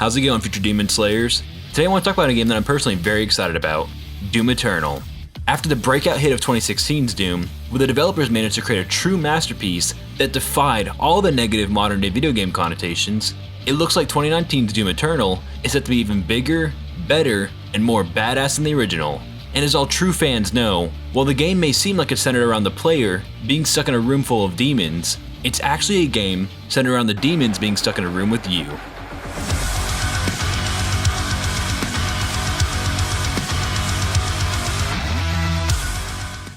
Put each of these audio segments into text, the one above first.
How's it going, future Demon Slayers? Today I want to talk about a game that I'm personally very excited about, Doom Eternal. After the breakout hit of 2016's Doom, where the developers managed to create a true masterpiece that defied all the negative modern day video game connotations, it looks like 2019's Doom Eternal is set to be even bigger, better, and more badass than the original. And as all true fans know, while the game may seem like it's centered around the player being stuck in a room full of demons, it's actually a game centered around the demons being stuck in a room with you.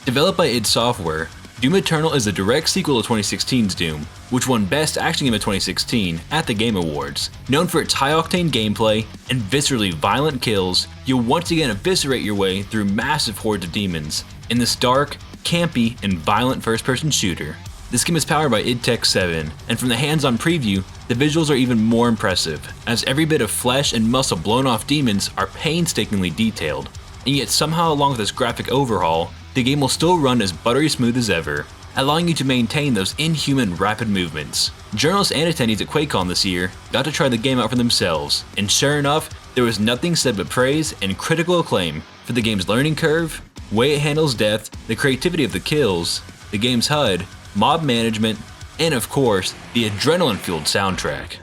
Developed by id Software, Doom Eternal is a direct sequel to 2016's Doom, which won Best Action Game of 2016 at the Game Awards. Known for its high-octane gameplay and viscerally violent kills, you'll once again eviscerate your way through massive hordes of demons in this dark, campy, and violent first-person shooter. This game is powered by id Tech 7, and from the hands-on preview, the visuals are even more impressive, as every bit of flesh and muscle blown off demons are painstakingly detailed. And yet somehow, along with this graphic overhaul, the game will still run as buttery smooth as ever, allowing you to maintain those inhuman rapid movements. Journalists and attendees at Quakecon this year got to try the game out for themselves, and sure enough, there was nothing said but praise and critical acclaim for the game's learning curve, way it handles death, the creativity of the kills, the game's HUD, mob management, and of course, the adrenaline-fueled soundtrack.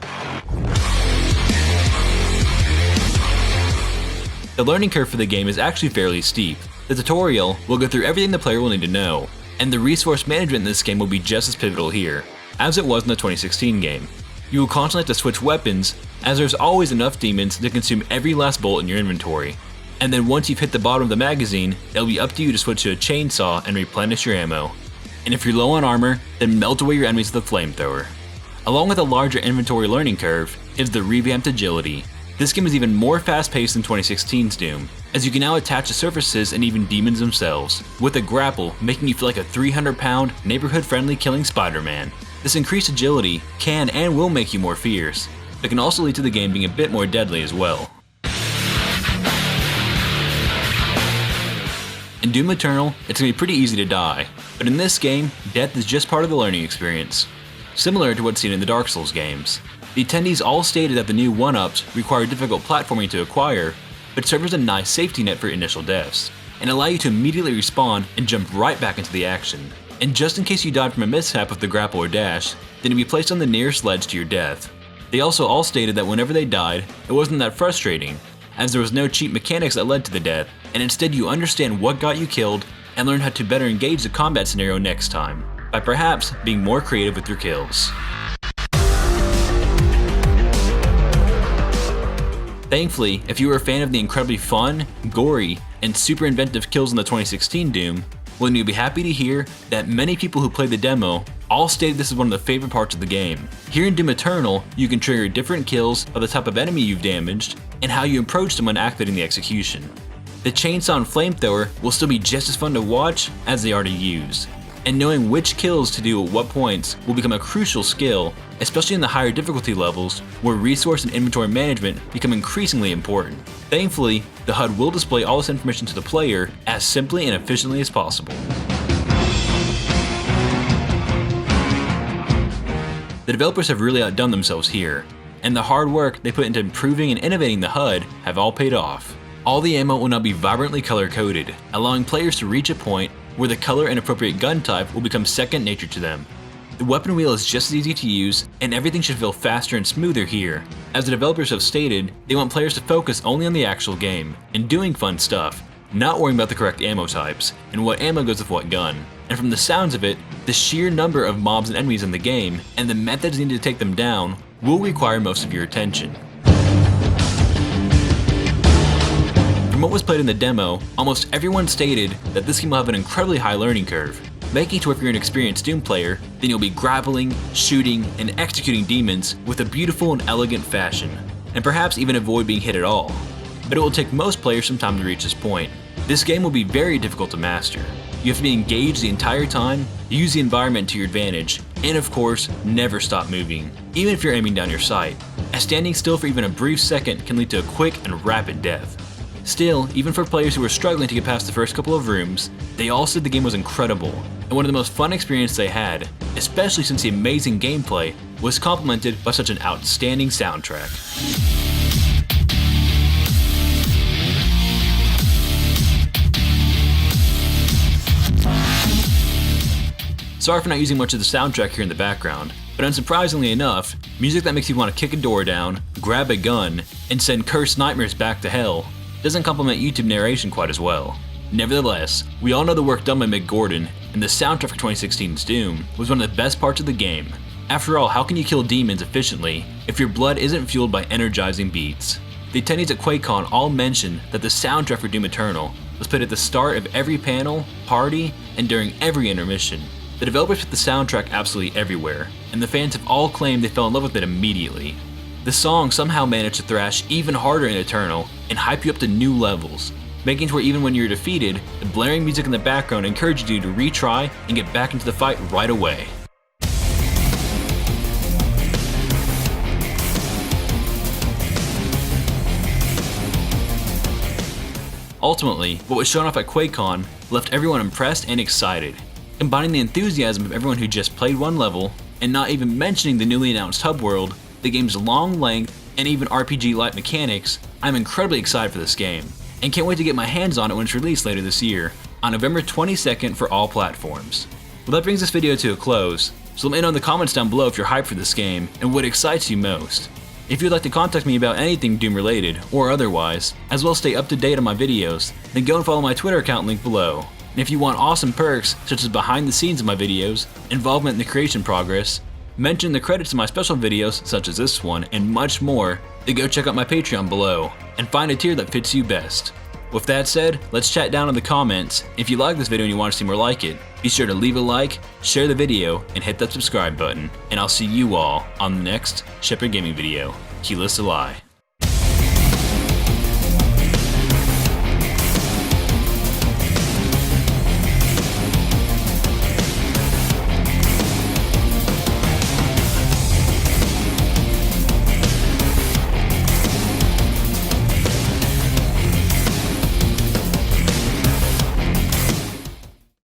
The learning curve for the game is actually fairly steep. The tutorial will go through everything the player will need to know, and the resource management in this game will be just as pivotal here, as it was in the 2016 game. You will constantly have to switch weapons, as there's always enough demons to consume every last bullet in your inventory. And then once you've hit the bottom of the magazine, it'll be up to you to switch to a chainsaw and replenish your ammo. And if you're low on armor, then melt away your enemies with a flamethrower. Along with a larger inventory learning curve is the revamped agility. This game is even more fast-paced than 2016's Doom, as you can now attach to surfaces and even demons themselves, with a grapple making you feel like a 300-pound, neighborhood-friendly killing Spider-Man. This increased agility can and will make you more fierce, but can also lead to the game being a bit more deadly as well. In Doom Eternal, it's going to be pretty easy to die, but in this game, death is just part of the learning experience, similar to what's seen in the Dark Souls games. The attendees all stated that the new 1-ups require difficult platforming to acquire, but serve as a nice safety net for initial deaths, and allow you to immediately respawn and jump right back into the action. And just in case you died from a mishap with the grapple or dash, then you'll be placed on the nearest ledge to your death. They also all stated that whenever they died, it wasn't that frustrating, as there was no cheat mechanics that led to the death, and instead you understand what got you killed and learn how to better engage the combat scenario next time, by perhaps being more creative with your kills. Thankfully, if you were a fan of the incredibly fun, gory, and super inventive kills in the 2016 Doom, well, then you'll be happy to hear that many people who played the demo all stated this is one of the favorite parts of the game. Here in Doom Eternal, you can trigger different kills by the type of enemy you've damaged and how you approach them when activating the execution. The chainsaw and flamethrower will still be just as fun to watch as they are to use, and knowing which kills to do at what points will become a crucial skill, especially in the higher difficulty levels where resource and inventory management become increasingly important. Thankfully, the HUD will display all this information to the player as simply and efficiently as possible. The developers have really outdone themselves here, and the hard work they put into improving and innovating the HUD have all paid off. All the ammo will now be vibrantly color-coded, allowing players to reach a point where the color and appropriate gun type will become second nature to them. The weapon wheel is just as easy to use, and everything should feel faster and smoother here. As the developers have stated, they want players to focus only on the actual game, and doing fun stuff, not worrying about the correct ammo types, and what ammo goes with what gun. And from the sounds of it, the sheer number of mobs and enemies in the game, and the methods needed to take them down, will require most of your attention. From what was played in the demo, almost everyone stated that this game will have an incredibly high learning curve, making it to where if you're an experienced Doom player, then you'll be grappling, shooting, and executing demons with a beautiful and elegant fashion, and perhaps even avoid being hit at all. But it will take most players some time to reach this point. This game will be very difficult to master. You have to be engaged the entire time, use the environment to your advantage, and of course, never stop moving, even if you're aiming down your sight, as standing still for even a brief second can lead to a quick and rapid death. Still, even for players who were struggling to get past the first couple of rooms, they all said the game was incredible, and one of the most fun experiences they had, especially since the amazing gameplay was complemented by such an outstanding soundtrack. Sorry for not using much of the soundtrack here in the background, but unsurprisingly enough, music that makes you want to kick a door down, grab a gun, and send cursed nightmares back to hell doesn't complement YouTube narration quite as well. Nevertheless, we all know the work done by Mick Gordon, and the soundtrack for 2016's Doom was one of the best parts of the game. After all, how can you kill demons efficiently if your blood isn't fueled by energizing beats? The attendees at Quakecon all mentioned that the soundtrack for Doom Eternal was played at the start of every panel, party, and during every intermission. The developers put the soundtrack absolutely everywhere, and the fans have all claimed they fell in love with it immediately. The song somehow managed to thrash even harder in Eternal and hype you up to new levels, making it where even when you're defeated, the blaring music in the background encouraged you to retry and get back into the fight right away. Ultimately, what was shown off at Quakecon left everyone impressed and excited. Combining the enthusiasm of everyone who just played one level, and not even mentioning the newly announced hub world, the game's long length, and even RPG-like mechanics, I'm incredibly excited for this game, and can't wait to get my hands on it when it's released later this year, on November 22nd for all platforms. Well, that brings this video to a close, so let me know in the comments down below if you're hyped for this game and what excites you most. If you'd like to contact me about anything Doom related, or otherwise, as well as stay up to date on my videos, then go and follow my Twitter account linked below. And if you want awesome perks such as behind the scenes of my videos, involvement in the creation progress, mention the credits of my special videos such as this one, and much more, then go check out my Patreon below, and find a tier that fits you best. With that said, let's chat down in the comments. If you like this video and you want to see more like it, be sure to leave a like, share the video, and hit that subscribe button. And I'll see you all on the next Shepherd Gaming video. Keyless Ally.